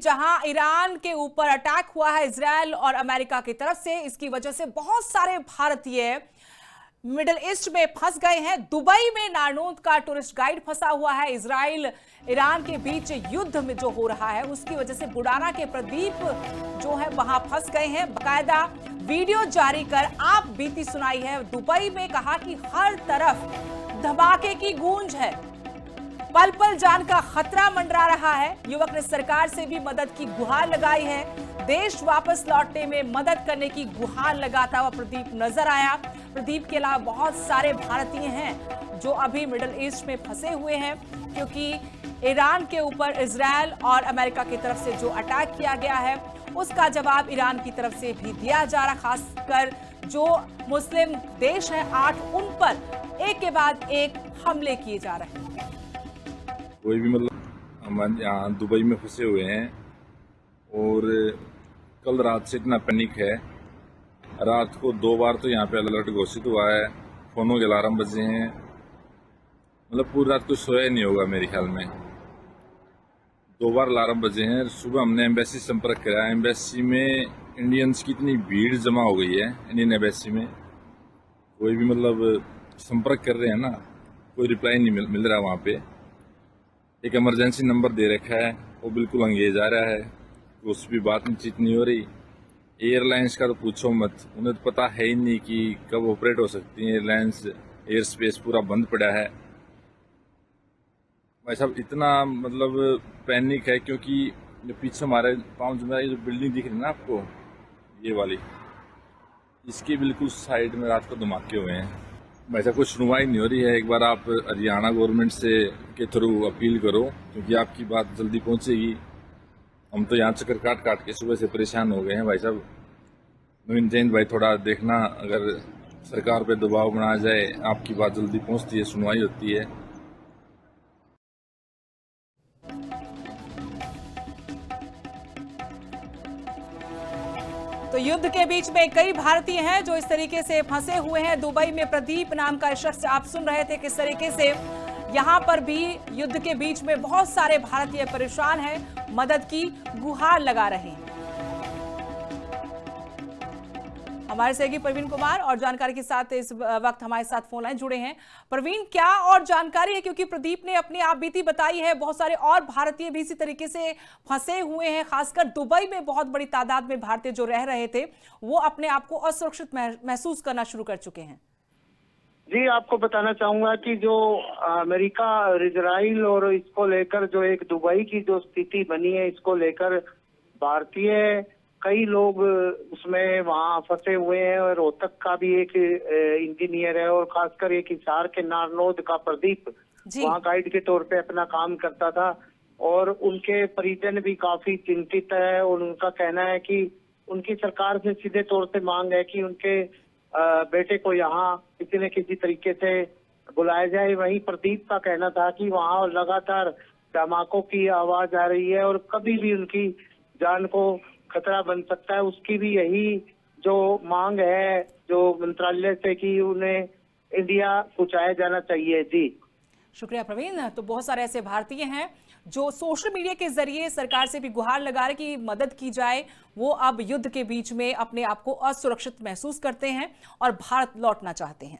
जहां ईरान के ऊपर अटैक हुआ है इजराइल और अमेरिका की तरफ से, इसकी वजह से बहुत सारे भारतीय मिडिल ईस्ट में फंस गए हैं। दुबई में नारनौंद का टूरिस्ट गाइड फंसा हुआ है। इजराइल ईरान के बीच युद्ध में जो हो रहा है उसकी वजह से बुडाना के प्रदीप जो है वहां फंस गए हैं। बाकायदा वीडियो जारी कर आप बीती सुनाई है। दुबई में कहा कि हर तरफ धमाके की गूंज है, पल पल जान का खतरा मंडरा रहा है। युवक ने सरकार से भी मदद की गुहार लगाई है। देश वापस लौटने में मदद करने की गुहार लगाता हुआ प्रदीप नजर आया। प्रदीप के अलावा बहुत सारे भारतीय हैं जो अभी मिडिल ईस्ट में फंसे हुए हैं, क्योंकि ईरान के ऊपर इजराइल और अमेरिका की तरफ से जो अटैक किया गया है उसका जवाब ईरान की तरफ से भी दिया जा रहा। खासकर जो मुस्लिम देश हैं 8, उन पर एक के बाद एक हमले किए जा रहे हैं। कोई भी हम यहाँ दुबई में फंसे हुए हैं और कल रात से इतना पैनिक है। रात को 2 बार तो यहाँ पे अलर्ट घोषित हुआ है, फोनों के अलार्म बजे हैं। पूरी रात कुछ सोया नहीं होगा मेरे ख्याल में। 2 बार अलार्म बजे हैं। सुबह हमने एम्बेसी संपर्क किया। एम्बेसी में इंडियंस की इतनी भीड़ जमा हो गई है, इंडियन एम्बेसी में कोई भी संपर्क कर रहे हैं ना, कोई रिप्लाई नहीं मिल रहा वहाँ पे। एक इमरजेंसी नंबर दे रखा है, वो बिल्कुल अंगेज आ रहा है, उस भी बातचीत नहीं हो रही। एयरलाइंस का तो पूछो मत, उन्हें तो पता है ही नहीं कि कब ऑपरेट हो सकती है एयरलाइंस। एयर स्पेस पूरा बंद पड़ा है भाई साहब। इतना पैनिक है, क्योंकि जो पीछे हमारे पाँव ये जो बिल्डिंग दिख रही है ना आपको, ये वाली, इसके बिल्कुल साइड में रात को धमाके हुए हैं। वैसा कुछ सुनवाई नहीं हो रही है। एक बार आप हरियाणा गवर्नमेंट से के थ्रू अपील करो, क्योंकि आपकी बात जल्दी पहुंचेगी। हम तो यहाँ चक्कर काट के सुबह से परेशान हो गए हैं भाई साहब। नवीन जैन भाई थोड़ा देखना, अगर सरकार पे दबाव बनाया जाए, आपकी बात जल्दी पहुंचती है, सुनवाई होती है। तो युद्ध के बीच में कई भारतीय हैं जो इस तरीके से फंसे हुए हैं। दुबई में प्रदीप नाम का शख्स आप सुन रहे थे किस तरीके से यहां पर भी युद्ध के बीच में बहुत सारे भारतीय परेशान हैं, मदद की गुहार लगा रहे हैं। हमारे सहयोगी प्रवीण कुमार और जानकारी के साथ इस वक्त हमारे साथ फोन लाइन जुड़े हैं। प्रवीण, क्या और जानकारी है, क्योंकि प्रदीप ने अपनी आप बीती बताई है, बहुत सारे और भारतीय भी इसी तरीके से फंसे हुए हैं। खासकर दुबई में बहुत बड़ी तादाद में भारतीय जो रह रहे थे वो अपने आप को असुरक्षित महसूस करना शुरू कर चुके हैं। जी, आपको बताना चाहूंगा कि जो अमेरिका और इजराइल और इसको लेकर जो एक दुबई की जो स्थिति बनी है, इसको लेकर भारतीय कई लोग उसमें वहाँ फंसे हुए हैं। और रोहतक का भी एक इंजीनियर है, और खासकर एक हिसार के नारनौंद का प्रदीप वहाँ गाइड के तौर पे अपना काम करता था। और उनके परिजन भी काफी चिंतित है, और उनका कहना है कि उनकी सरकार से सीधे तौर से मांग है कि उनके बेटे को यहाँ किसी न किसी तरीके से बुलाया जाए। वहीं प्रदीप का कहना था कि वहाँ लगातार धमाकों की आवाज आ रही है और कभी भी उनकी जान को खतरा बन सकता है। उसकी भी यही जो मांग है जो मंत्रालय से, कि उन्हें इंडिया पहुंचाया जाना चाहिए। जी शुक्रिया प्रवीण। तो बहुत सारे ऐसे भारतीय हैं जो सोशल मीडिया के जरिए सरकार से भी गुहार लगा रहे कि मदद की जाए। वो अब युद्ध के बीच में अपने आप को असुरक्षित महसूस करते हैं और भारत लौटना चाहते हैं।